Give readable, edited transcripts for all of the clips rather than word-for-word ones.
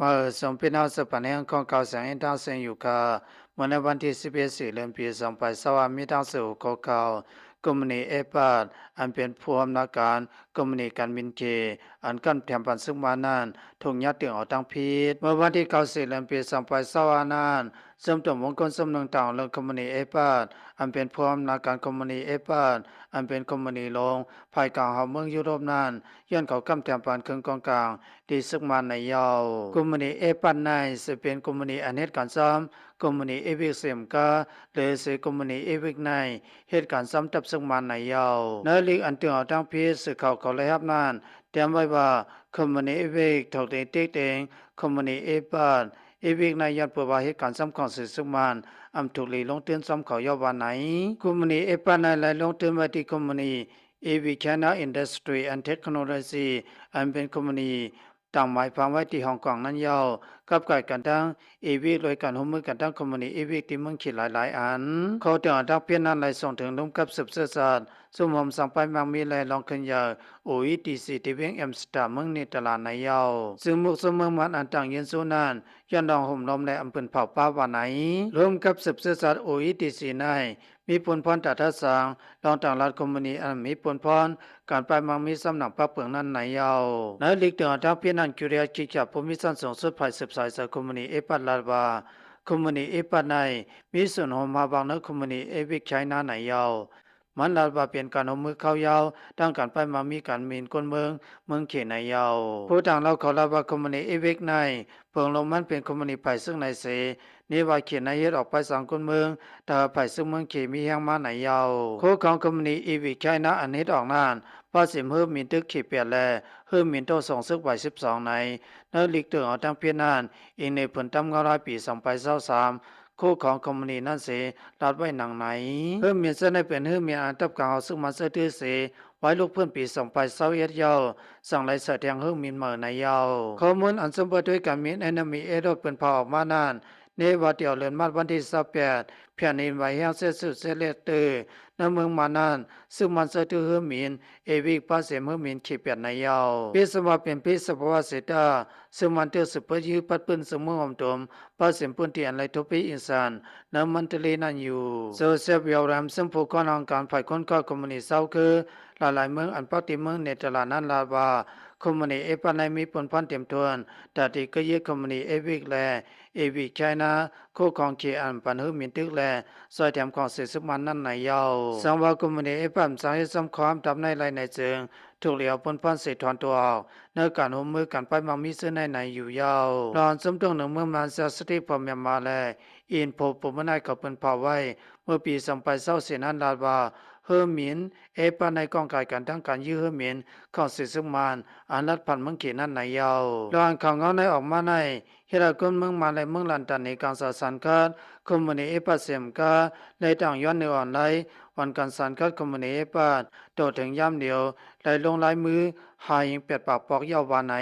มาสมพินาศปัญญาของเก่าแสงอินทางเสียงอยู่ค่ะเมื่อในวันที่11 เดือนปี2020มีทางสื่อของเก่ากุมณีเอปาดอันเป็นผู้อำนาจการกุมณีการบินเคอันกันแถมปันซึ่งมานั้นถูกยัดตึงออกทางพิษเมื่อวันที่9 เดือนปี2020นั้นเสริมตัวมงคลสำนึงต่างเรื่องกุมณีเอปาดอันเป็นผู้อำนาจการกุมณีเอปาดอันเป็นกุมณีลงภายกลางเฮาเมืองยุโรปนั้นย้อนเขากำแถมปันเครื่องกองกลางที่ซึ่งมาในยาวกุมณีเอปันในจะเป็นกุมณีอันเหตุการณ์ซ้ำกุมณีเอวิกเสียมกาหรือสิกุมณีเอวิกในเหตุการณ์ซ้ำตับซึ่งมาในยาวในลีกอันเตือนเอาทางพีสื่อเขาเลยครับนั่นเตรียมไว้ว่ากุมณีเอวิกถูกตีติ๊กเองกุมณีเอปันเอวิกในยันเปิดว่าเหตุการณ์ซ้ำของสื่อซึ่งมันอันถูกลีลงเตือนซ้ำเขายาววันไหนกุมณีเอปันในไหลลงเตือนไว้ที่กุมณีAV China Industry and Technology อันเป็นคอมพานีต่างหมายความไว้ที่ฮ่องกงนั้นยาวกับการกันตั้ง AV โดยการร่วมมือกันตั้งคอมพานี AV ที่เมืองขีดหลายๆอันเขาเตือนทักเพียนนั้นไหลส่งถึงร่วมกับสืบเสื้อศาสตร์สมมสั่งไปมังมีแลลองขึ้นยา OETC ที่เวียงแอมสเตอร์เมืองในตลาดในยาวซึ่งมุกสมเมืองมันอันต่างเย็นสู้นั้นยันดองห่มลมและอำเภอเผ่าป้าวันไหนร่วมกับสืบเสื้อศาสตร์ OETC ในมีผลพรตัดทัศสังรองต่างรัฐคอมมานีอันมีผลพรการไปมังมีสำนักพระเปลืองนั้นไหนยาวในลีกเดือดทางพี่นันกิริยากิจจากภูมิสันส่งสุดภายสืบสายจากคอมมานีเอปัตลาบาคอมมานีเอปัตในมีส่วนหอมมาบางในคอมมานีเอวิกไชน่าไหนยาวมันลาบาเปลี่ยนการเอามือเข้ายาวตั้งการไปมามีการมีนคนเมืองเขในยาวผู้ต่างเราเขาลาบาคอมมานีเอวิกในเพิงลงมันเป็นคอมมานีไปซึ่งในเสนี่ว่าเขียนในเฮ็ดออกไปสังคนเมืองแต่ไปซึ่งเมืองเขมีแห่งมาไหนยาวโคของคอมมานีอีวิกไชน่าอันนี้ออกนั่นภาษิมเฮิมมีตึกขีเปียแลเฮิมมีโตส่งซึกไว้12ในลิกเตือเอาทั้งเพียนนั้นอีกในผลตำ900ปี2023คู่ของคอมมานีนั่นเสรัดไว้หนังไหนเฮิมมีเส้นให้เป็นเฮิมมีอันตับกลางเอาซึ่งมาเสดื้อเสไว้ลูกเพื่อนปี2021ยาวสั่งไหลเสดแดงเฮิมมีเมื่อในยาวข้อมูลอันสมบูรณ์ด้วยการมีแอนนามีเอโดเป็นพาออกมานั่นในวันเดียวเลือนมาวันที่28เพียงในไว้แห่งเสสุเสเลเตอร์ในเมืองมานั่นซึ่งมันเสดื้อเฮิมมีนเอวิกป้าเสมเฮิมมีนขีเปียนในยาวปีสมาเป็นปีสภาวะเสดาซึ่งมันเตือสืบเพื่อยื้อปัดปืนสมุอมตมป้าเสมปืนที่อันไรทุปีอินสานน้ำมันทะเลนั่นอยู่โซเซฟยาวรามซึ่งผู้ก่อการฝ่ายคนข้าคอมมิวนิสต์เศร้าคือหลายๆเมืองอันปฏิเมืองในตลาดนั้นลาบาคอมมิวนิสต์เอปันในมีผลพันเต็มทวนแต่ที่ก็ยึดคอมมิวนิสต์เอวิกแลเอวิกไชน่าคู่ของเคียอันปันหือมินตึกแลซอยแถมของเศษสมันนั่นในยาวสังว่าคอมมิวนิสต์เอปันสาเหตุสำคัญทำในไรในเจิงถูกเหลียวผลพันเศษถอนตัวออกในการหัวมือกันไปมังมีเส้นในอยู่ยาวรอนสมตรงหนึ่งเมื่อมาเสียสติพอมยามาแลอินโพปมนายกับเป็นเผาไว้เมื่อปี2020เสียนั้นลาบาเฮอร์มินเอปาในกองกายการทั้งการยื้อเฮอร์มินของสิซึ่งมานอันรัดพันเมืองเขนั้นในยาวรอนข่าวเงาในออกมาในเฮรากนเมืองมาในเมืองลันตันในกลางสาสันคาดคอมมูนิเอปัสเซมกาในต่างย้อนในออนไลน์วันการสันคาดคอมมูนิเอปัสโตถึงย่ำเดียวไหลลงลายมือหายิงเป็ดปากปอกยาววานไหน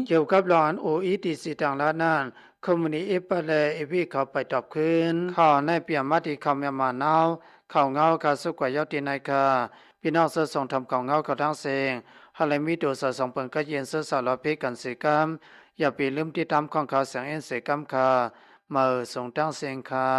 เกี่ยวกับรอนโออีทีซีต่างละนั่นคอมมูนิเอปัสและเอพีเขาไปตอบคืนข่าวในเปียมาที่คำยามานาวข่าวเงาคาสุกว่ายาวตีนายคาพี่น้องเสือส่งทำข่าวเงากับทั้งเสียงฮาเลมีตัวเสือส่งเปิงก็เย็นเสือสารพิกันสิกรรมอย่าไปลืมติดตามของข่าวเสียงเอ็นเสกรรมค่ะมาส่งตั้งเสียงค่ะ